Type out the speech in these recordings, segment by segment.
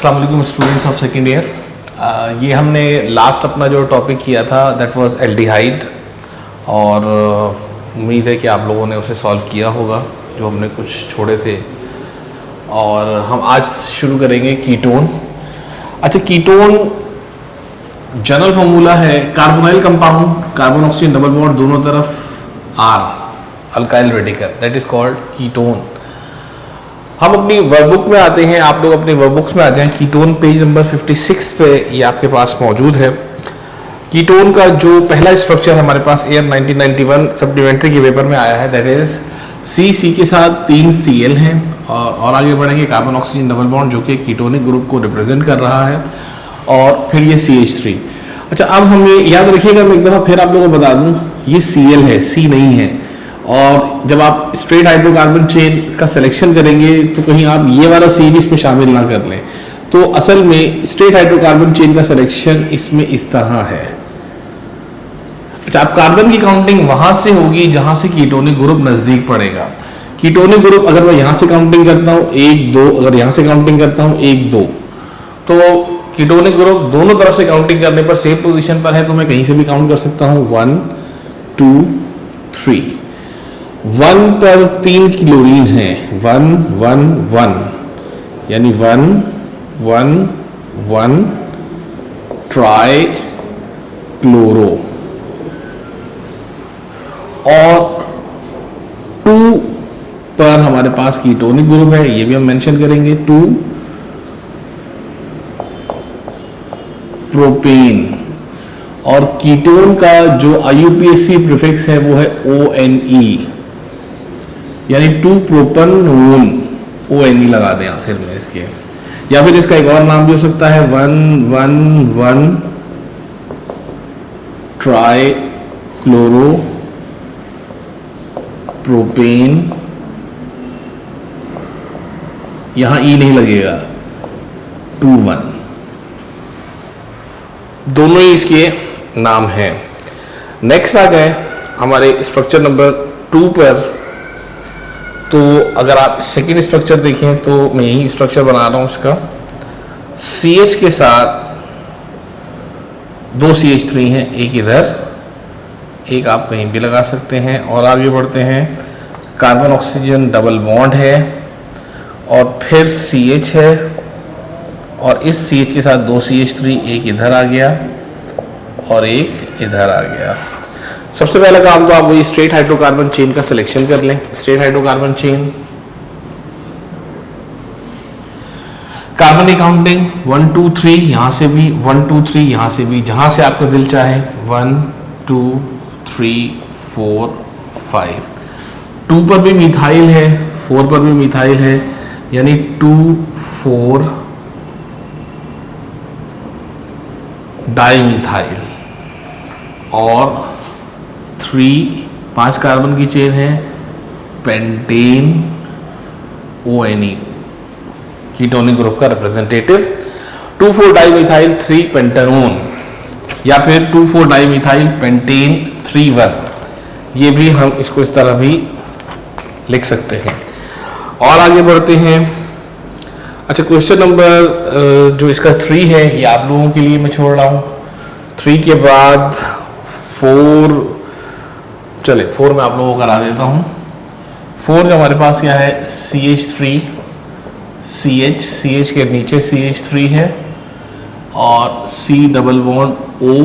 अस्सलाम वालेकुम students of second year. ये हमने लास्ट अपना जो टॉपिक किया था दैट वाज एल्डिहाइड, और उम्मीद है कि आप लोगों ने उसे सॉल्व किया होगा जो हमने कुछ छोड़े थे। और हम आज शुरू करेंगे कीटोन। अच्छा, कीटोन जनरल फार्मूला है carbonyl compound, carbon oxygen double bond दोनों तरफ R, alkyl radical, that is called ketone. हम अपनी वर्कबुक में आते हैं, आप लोग अपनी वर्कबुक्स में आ जाएं। कीटोन पेज नंबर 56 पे ये आपके पास मौजूद है। कीटोन का जो पहला स्ट्रक्चर हमारे पास ईयर 1991 सप्लीमेंट्री के पेपर में आया है, दैट इज सी के साथ 3 Cl हैं, और आगे बढ़ेंगे कार्बन ऑक्सीजन डबल बॉन्ड जो कि कीटोनिक ग्रुप को रिप्रेजेंट कर रहा है, और फिर ये CH3। अच्छा, अब हमें याद रखिएगा, मैं एक दफ़ा फिर आप लोगों को बता दूं, ये Cl है, C नहीं है। और जब आप स्ट्रेट हाइड्रोकार्बन चेन का सिलेक्शन करेंगे तो कहीं आप ये वाला C भी इसमें शामिल ना कर लें। तो असल में स्ट्रेट हाइड्रोकार्बन चेन का सिलेक्शन इसमें इस तरह है। अच्छा, आप कार्बन की काउंटिंग वहां से होगी जहां से कीटोनिक ग्रुप नजदीक पड़ेगा। कीटोनिक ग्रुप अगर मैं यहां से काउंटिंग करता हूं 1 2, अगर यहां से काउंटिंग करता हूं 1 2, तो कीटोनिक ग्रुप दोनों तरफ से काउंटिंग करने पर सेम पोजीशन पर है, तो मैं कहीं से भी काउंट कर सकता हूं 1 2 3। 1 पर 3 क्लोरीन है, 1 1 1, यानी 1 1 1 ट्राई क्लोरो। और 2 पर हमारे पास कीटोनिक ग्रुप है, ये भी हम मेंशन करेंगे, 2 प्रोपेन। और कीटोन का जो IUPAC प्रीफिक्स है वो है ONE, यानी 2 प्रोपनोन, ONE लगा दें आखिर में इसके। या फिर इसका एक और नाम भी हो सकता है 1 1 1 ट्राई क्लोरो प्रोपेन। यहां E नहीं लगेगा, 2 1, दोनों ही इसके नाम हैं। नेक्स्ट आ जाए हमारे स्ट्रक्चर नंबर 2 पर। तो अगर आप सेकेंड स्ट्रक्चर देखें तो मैं यही स्ट्रक्चर बना रहा हूं इसका। CH के साथ 2 CH3 हैं, एक इधर, एक आप कहीं भी लगा सकते हैं। और आगे बढ़ते हैं, कार्बन ऑक्सीजन डबल बॉन्ड है, और फिर CH है, और इस CH के साथ 2 CH3, एक इधर आ गया और एक इधर आ गया। सबसे पहला काम तो आप वही स्ट्रेट हाइड्रोकार्बन चेन का सिलेक्शन कर लें। स्ट्रेट हाइड्रोकार्बन चेन, कार्बन की काउंटिंग 1 2 3, यहां से भी 1 2 3, यहां से भी, जहां से आपका दिल चाहे 1 2 3 4 5। 2 पर भी मिथाइल है, 4 पर भी मिथाइल है, यानी 2 4 डाइमिथाइल। और 5 कार्बन की चेन है, पेंटेन ONE, कीटोनिक ग्रुप का रिप्रेजेंटेटिव। 2 4 डाइमिथाइल 3 पेंटेनोन, या फिर 2 4 डाइमिथाइल पेंटेन 3 1, ये भी हम इसको इस तरह भी लिख सकते हैं। और आगे बढ़ते हैं। अच्छा, क्वेश्चन नंबर जो इसका 3 है ये आप लोगों के लिए मैं छोड़ रहा हूँ। 3 के बाद 4, चले 4 में आप लोगों को करा देता हूँ। 4 जो हमारे पास क्या है, CH3 CH के नीचे CH3 है, और C डबल बॉन्ड O,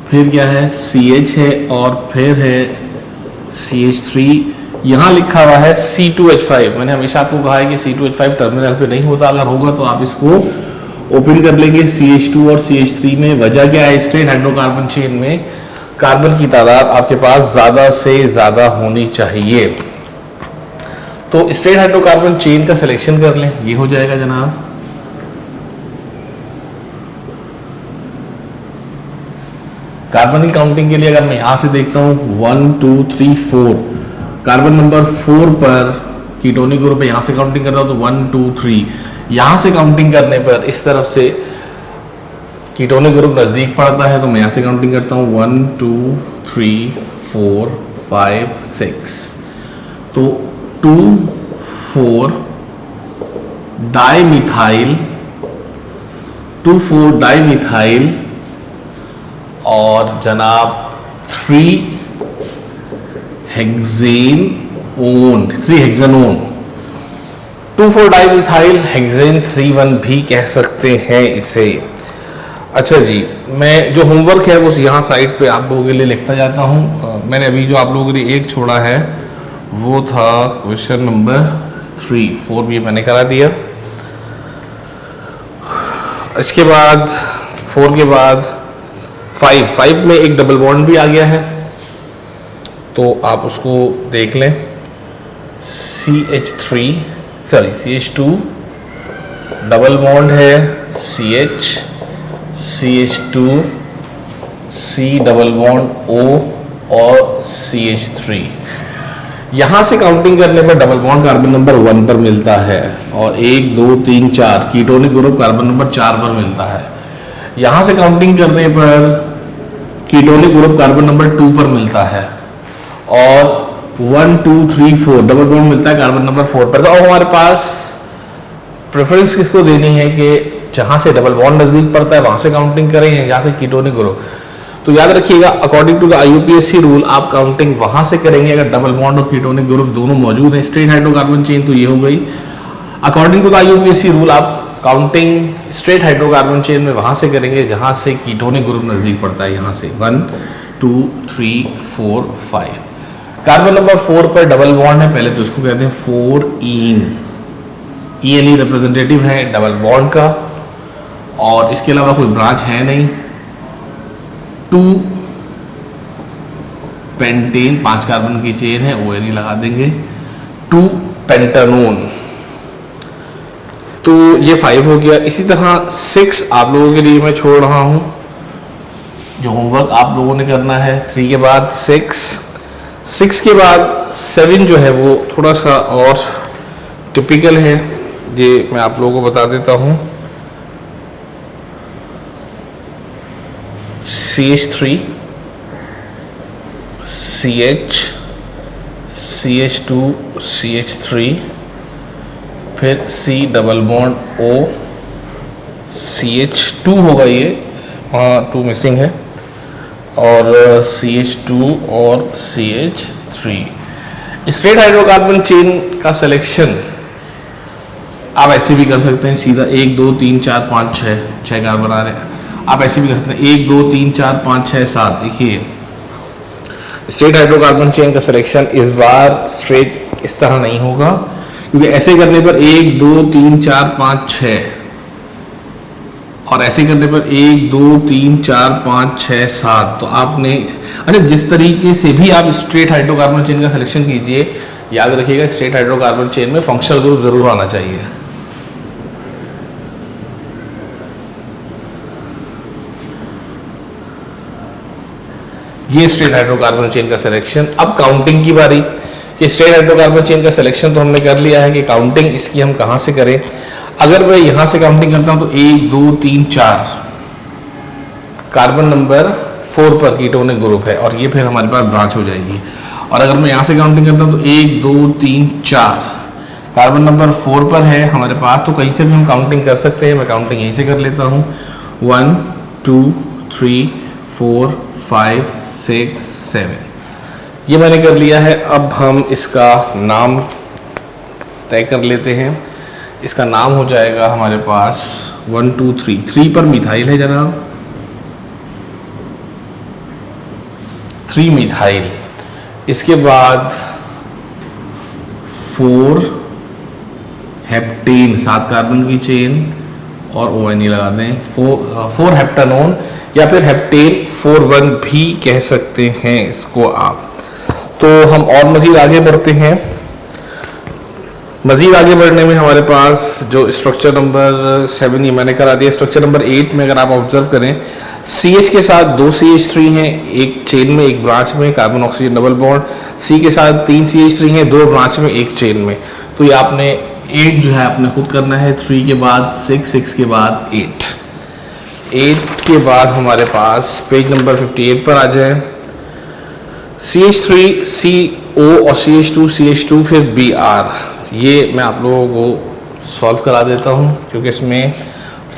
फिर क्या है CH है, और फिर है CH3। यहाँ लिखा हुआ है C2H5। मैंने हमेशा आपको कहा है कि C2H5 टर्मिनल पे नहीं होता, अगर होगा तो आप इसको ओपन कर लेंगे CH2 और CH3 में। वजह क्या है, स्ट्रेट हाइड्रोकार्बन चेन में कार्बन की तादाद आपके पास ज्यादा से ज्यादा होनी चाहिए। तो स्ट्रेट हाइड्रोकार्बन चेन का सिलेक्शन कर लें, ये हो जाएगा जनाब। कार्बन की काउंटिंग के लिए अगर मैं यहां से देखता हूं 1 2 3 4, कार्बन नंबर 4 पर कीटोनिक ग्रुप है, यहां से काउंटिंग करता हूं तो 1 2 3। यहां से काउंटिंग करने पर इस तरफ से कीटोनिक ग्रुप नजदीक पड़ता है, तो मैं यहां से काउंटिंग करता हूं 1 2 3 4 5 6। तो 2 4 डाइमिथाइल 2,4 डाइमिथाइल और जनाब 3 हेक्सेनोन 2,4 डाइमिथाइल हेक्सेन 3,1 भी कह सकते हैं इसे। अच्छा जी, मैं जो होमवर्क है वो यहाँ साइड पे आप लोगों के लिए लिखता जाता हूँ। मैंने अभी जो आप लोगों के लिए एक छोड़ा है वो था क्वेश्चन नंबर 3, 4 भी मैंने करा दिया। इसके बाद 4 के बाद 5 में एक डबल बॉन्ड भी आ गया है, तो आप उसको देख लें। CH2 डबल बॉन्ड है CH2 C double bond O और CH3। यहाँ से काउंटिंग करने पर डबल बॉन्ड कार्बन नंबर 1 पर मिलता है और 1 2 3 4 कीटोनिक ग्रुप कार्बन नंबर 4 पर मिलता है। यहाँ से काउंटिंग करने पर कीटोनिक ग्रुप कार्बन नंबर 2 पर मिलता है और 1 2 3 4 डबल बॉन्ड मिलता है कार्बन नंबर 4 पर। तो अब हमारे पास प्रेफरेंस किसको देनी है कि जहाँ से डबल बॉन्ड नजदीक पड़ता है वहां से काउंटिंग करें या जहाँ से कीटोनिक ग्रुप। तो याद रखिएगा, according to the IUPAC rule आप काउंटिंग वहां से करेंगे अगर डबल बॉन्ड और कीटोनिक ग्रुप दोनों मौजूद है। स्ट्रेट हाइड्रोकार्बन चेन तो ये हो गई। According to the IUPAC rule आप काउंटिंग स्ट्रेट हाइड्रोकार्बन चेन में वहां से करेंगे जहां से कीटोनिक ग्रुप नजदीक पड़ता है। यहाँ से 1 2 3 4 5। कार्बन नंबर 4 पर डबल बॉन्ड है, पहले तो इसको कहते हैं 4 ईन रिप्रेजेंटेटिव है डबल बॉन्ड का और इसके अलावा कोई ब्रांच है नहीं। 2 पेंटेन 5 कार्बन की चेन है, ONE लगा देंगे। 2 पेंटानोन, तो ये 5 हो गया। इसी तरह 6 आप लोगों के लिए मैं छोड़ रहा हूं, जो होमवर्क आप लोगों ने करना है। 3 के बाद 6 के बाद 7 जो है वो थोड़ा सा और टिपिकल है, ये मैं आप लोगों को बता देता हूं। CH3 CH2 CH3 फिर C double bond O CH2 होगा, ये 2 मिसिंग है और CH2 और CH3। स्ट्रेट हाइड्रोकार्बन चेन का सिलेक्शन आप ऐसे भी कर सकते हैं सीधा 1 2 3 4 5 6 कार्बन आ रहे हैं। आप ऐसे भी कर सकते हैं 1 2 3 4 5 6 7। देखिए स्ट्रेट हाइड्रोकार्बन चेन का सिलेक्शन इस बार स्ट्रेट इस तरह नहीं होगा, क्योंकि ऐसे करने पर 1 2 3 4 5 6 और ऐसे करने पर 1 2 3 4 5 6 7। तो आपने जिस तरीके से भी आप स्ट्रेट हाइड्रोकार्बन चेन का सिलेक्शन कीजिए, याद रखिएगा स्ट्रेट हाइड्रोकार्बन चेन में फंक्शनल ग्रुप जरूर आना चाहिए। ये स्ट्रेट हाइड्रोकार्बन चेन का सिलेक्शन। अब काउंटिंग की बारी कि स्ट्रेट हाइड्रोकार्बन चेन का सिलेक्शन तो हमने कर लिया है कि काउंटिंग इसकी हम कहाँ से करें। अगर मैं यहाँ से काउंटिंग करता हूँ तो 1 2 3 4 कार्बन नंबर 4 पर कीटोनिक ग्रुप है और ये फिर हमारे पास ब्रांच हो जाएगी। और अगर मैं यहाँ से काउंटिंग करता हूँ तो 1 2 3 4 कार्बन नंबर 4 पर है हमारे पास, तो कहीं से भी हम काउंटिंग कर सकते हैं। मैं काउंटिंग यहीं से कर लेता हूँ 1 2 3 4 5 6 7। ये मैंने कर लिया है। अब हम इसका नाम तय कर लेते हैं। इसका नाम हो जाएगा हमारे पास 1 2 3 पर मिथाइल है जनाब, 3 मिथाइल। इसके बाद 4 हेप्टेन 7 कार्बन की चेन और ONE लगा दें। 4 हेप्टानोन या फिर हेप्टेन 4 1 भी कह सकते हैं इसको आप। तो हम और मज़ीद आगे बढ़ते हैं। मज़ीद आगे बढ़ने में हमारे पास जो स्ट्रक्चर नंबर 7 ये मैंने करा दिया। स्ट्रक्चर नंबर 8 में अगर आप ऑब्जर्व करें CH के साथ 2 CH3 हैं, एक चेन में एक ब्रांच में, carbon oxygen double bond. C के साथ 3 CH3 हैं, 2 ब्रांच में एक चेन में। तो ये आपने 8 जो है आपने खुद करना है। 3 के बाद 6 के बाद 8 के बाद हमारे पास पेज नंबर 58 पर आ जाए। CH3 CO और CH2 फिर Br। ये मैं आप लोगों को सॉल्व करा देता हूँ क्योंकि इसमें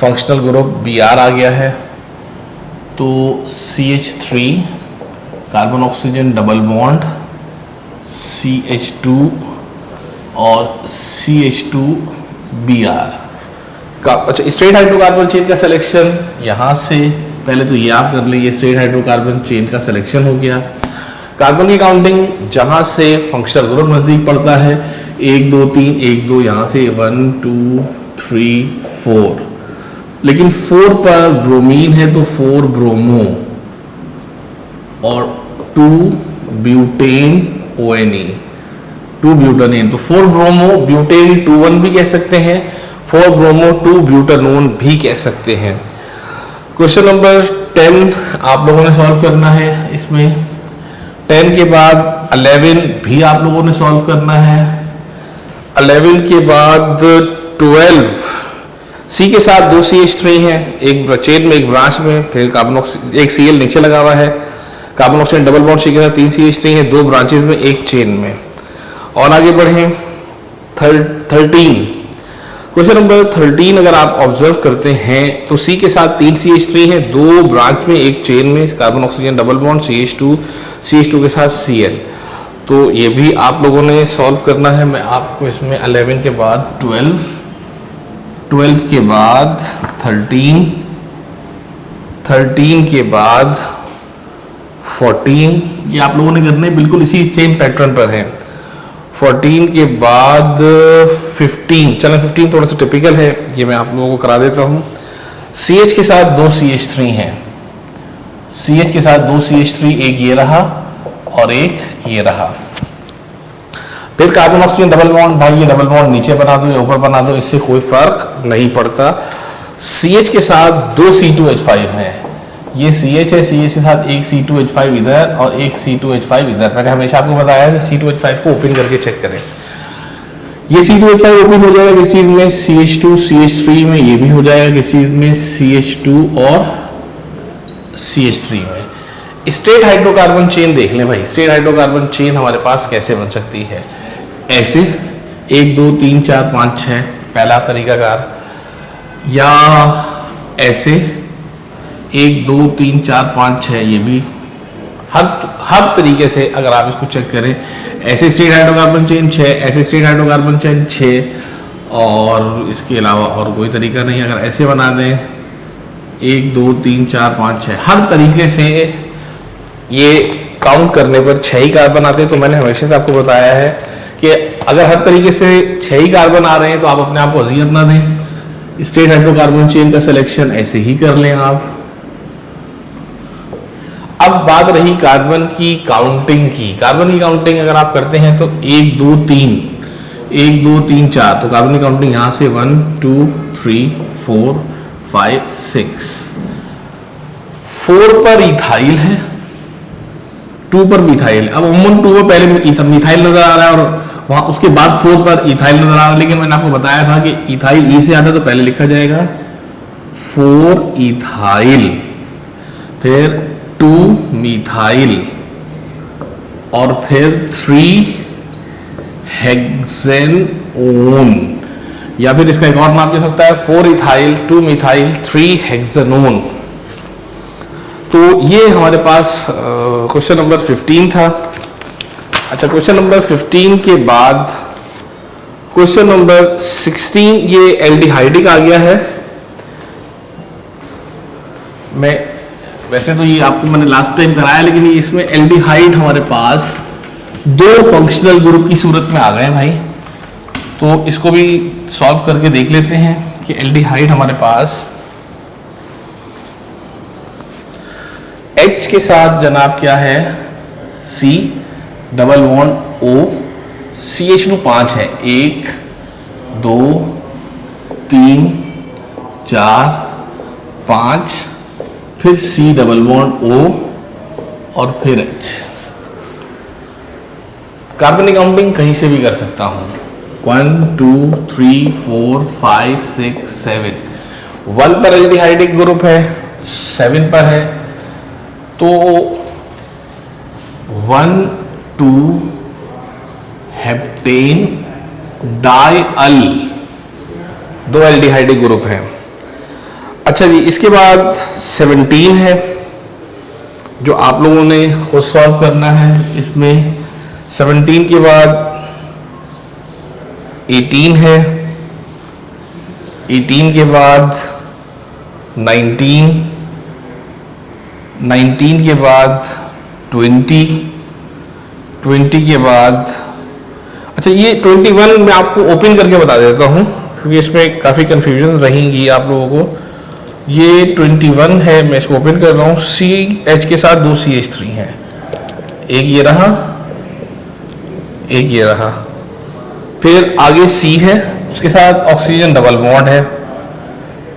फंक्शनल ग्रुप Br आ गया है। तो CH3 carbon oxygen double bond CH2 और CH2Br का। अच्छा, स्ट्रेट हाइड्रोकार्बन चेन का सिलेक्शन यहाँ से पहले तो ये आप कर लें, ये स्ट्रेट हाइड्रोकार्बन चेन का सिलेक्शन हो गया। कार्बन की काउंटिंग जहाँ से फंक्शनल ग्रुप नज़दीक पड़ता है 1 2 3 1 2 यहाँ से 1 2 3 4, लेकिन 4 पर ब्रोमीन है तो 4 ब्रोमो और 2 ब्यूटेन ONe 2 ब्यूटानेन, तो 4 ब्रोमो ब्यूटेन 2,1 भी कह सकते हैं, 4 ब्रोमो 2 ब्यूटानोन भी कह सकते हैं। क्वेश्चन नंबर 10 आप लोगों ने सॉल्व करना है। इसमें 10 के बाद 11 भी आप लोगों ने सॉल्व करना है। 11 के बाद 12 C के साथ 2 CH3 हैं, एक चेन में एक ब्रांच में, फिर कार्बन ऑक्सीजन एक Cl नीचे लगा हुआ है, carbon oxygen double bond C के साथ 3 CH3 हैं, 2 ब्रांचेस में एक चेन में। और आगे बढ़ें 13, क्वेश्चन नंबर 13 अगर आप ऑब्जर्व करते हैं तो C के साथ 3 CH3 हैं, 2 ब्रांच में एक चेन में, carbon oxygen double bond CH2 के साथ Cl। तो ये भी आप लोगों ने सॉल्व करना है। मैं आपको इसमें 11 के बाद 12 के बाद 13 के बाद 14, ये आप लोगों ने करना है, बिल्कुल इसी सेम पैटर्न पर है। 14 के बाद 15, चलो 15 थोड़ा सा टिपिकल है, ये मैं आप लोगों को करा देता हूँ। CH के साथ 2 CH3 हैं, CH के साथ 2 CH3, एक ये रहा और एक ये रहा। फिर कार्बन ऑक्सीजन डबल बॉन्ड, भाई ये डबल बॉन्ड नीचे बना दो या ऊपर बना दो, इससे कोई फर्क नहीं पड़ता। CH के साथ 2 C2H5 हैं, ये CH है, CH के साथ एक C2H5 इधर और एक C2H5 इधर। मैंने हमेशा आपको बताया है C2H5 को ओपन करके चेक करें। ये C2H5 ओपन हो जाएगा किस चीज में, CH2 CH3 में, ये भी हो जाएगा किस चीज में, CH2 और CH3 में। स्ट्रेट हाइड्रोकार्बन चेन देख लें भाई, स्ट्रेट हाइड्रोकार्बन चेन हमारे पास कैसे बन सकती है, ऐसे 1 2 3 4 5 6 पहला तरीकाकार, या ऐसे 1 2 3 4 5 6, ये भी हर तरीके से अगर आप इसको चेक करें, ऐसे स्ट्रेट हाइड्रोकार्बन चेन 6, ऐसे स्ट्रेट हाइड्रोकार्बन चेन 6, और इसके अलावा और कोई तरीका नहीं। अगर ऐसे बना दें 1 2 3 4 5 6, हर तरीके से ये काउंट करने पर 6 ही कार्बन आते हैं। तो मैंने हमेशा से आपको बताया है कि अगर हर तरीके से 6 ही कार्बन आ रहे हैं तो आप अपने आप को अजियत ना दें, स्ट्रेट हाइड्रोकार्बन चेन का सिलेक्शन ऐसे ही कर लें आप। अब बात रही कार्बन की काउंटिंग की। कार्बन की काउंटिंग अगर आप करते हैं तो 1 2 3 1 2 3 4, तो कार्बन की काउंटिंग यहां से 1 2 3 4 5 6, 4 पर इथाइल है, 2 पर मिथाइल। अब उमूमन 2 पर पहले मिथाइल नजर आ रहा है और वहां उसके बाद 4 पर इथाइल नजर आ रहा है, लेकिन मैंने आपको बताया था कि इथाइल ई से आता है तो पहले लिखा जाएगा 4 इथाइल, फिर 2 मिथाइल और फिर 3 हेक्सेनोन, या फिर इसका एक और नाम दे सकता है 4 इथाइल 2 मिथाइल 3 हेक्सेनोन। तो ये हमारे पास क्वेश्चन नंबर 15 था। अच्छा, क्वेश्चन नंबर 15 के बाद क्वेश्चन नंबर 16, ये एल्डिहाइडिक आ गया है। मैं वैसे तो ये आपको मैंने लास्ट टाइम कराया, लेकिन इसमें एल्डिहाइड हमारे पास 2 फंक्शनल ग्रुप की सूरत में आ गए भाई। तो इसको भी सॉल्व करके देख लेते हैं कि एल्डिहाइड हमारे पास H के साथ जनाब क्या है, C double bond O, CH2 5 है, 1 2 3 4 5, फिर C डबल बॉन्ड O और फिर H। कार्बन की काउंटिंग कहीं से भी कर सकता हूं, 1 2 3 4 5 6 7, 1 पर एल्डिहाइडिक ग्रुप है, 7 पर है, तो 1 2 हेप्टेन डाइअल, 2 एल्डिहाइडिक ग्रुप है। अच्छा जी, इसके बाद 17 है जो आप लोगों ने खुद सॉल्व करना है। इसमें 17 के बाद 18 है, 18 के बाद 19, 19 के बाद 20, 20 के बाद, अच्छा ये 21 मैं आपको ओपन करके बता देता हूँ क्योंकि इसमें काफ़ी कन्फ्यूजन रहेंगी आप लोगों को। ये 21 है, मैं इसको ओपन कर रहा हूँ। CH के साथ 2 CH3 हैं, एक ये रहा, एक ये रहा। फिर आगे C है, उसके साथ ऑक्सीजन डबल बॉन्ड है।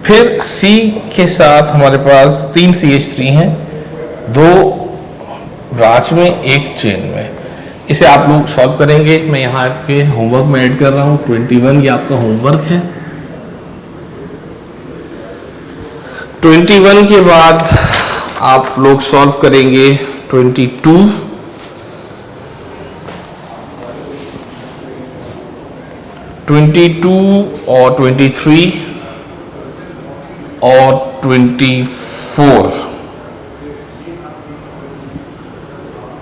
फिर C के साथ हमारे पास 3 CH3 हैं, 2 ब्रांच में, एक चेन में। इसे आप लोग सॉल्व करेंगे। मैं यहाँ आपके होमवर्क में ऐड कर रहा हूँ 21, ये आपका होमवर्क है। 21 के बाद आप लोग सॉल्व करेंगे 22, 22 और 23 और 24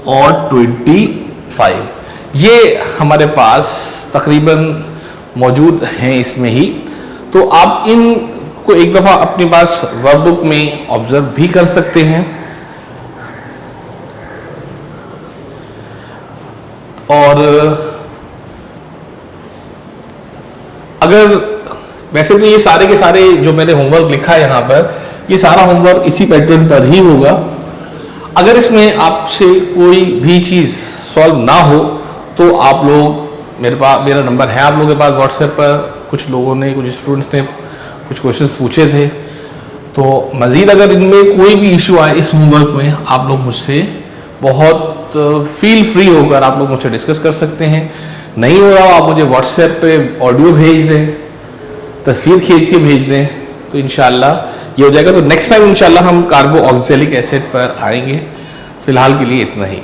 और 25, ये हमारे पास तकरीबन मौजूद हैं इसमें ही। तो आप इन को एक दफ़ा अपने पास वर्कबुक में ऑब्जर्व भी कर सकते हैं। और अगर वैसे तो ये सारे के सारे जो मैंने होमवर्क लिखा है यहाँ पर, ये सारा होमवर्क इसी पैटर्न पर ही होगा। अगर इसमें आपसे कोई भी चीज़ सॉल्व ना हो तो आप लोग मेरा नंबर है आप लोगों के पास व्हाट्सएप पर। कुछ लोगों ने, कुछ स्टूडेंट्स ने कुछ क्वेश्चंस पूछे थे, तो मज़ीद अगर इनमें कोई भी इशू आए इस होमवर्क में, आप लोग मुझसे बहुत फील फ्री होकर आप लोग मुझसे डिस्कस कर सकते हैं। नहीं हो रहा हो आप मुझे व्हाट्सएप पे ऑडियो भेज दें, तस्वीर खींच के भेज दें, तो इंशाल्लाह ये हो जाएगा। तो नेक्स्ट टाइम इंशाल्लाह हम कार्बो ऑक्जेलिक एसिड पर आएंगे। फ़िलहाल के लिए इतना ही।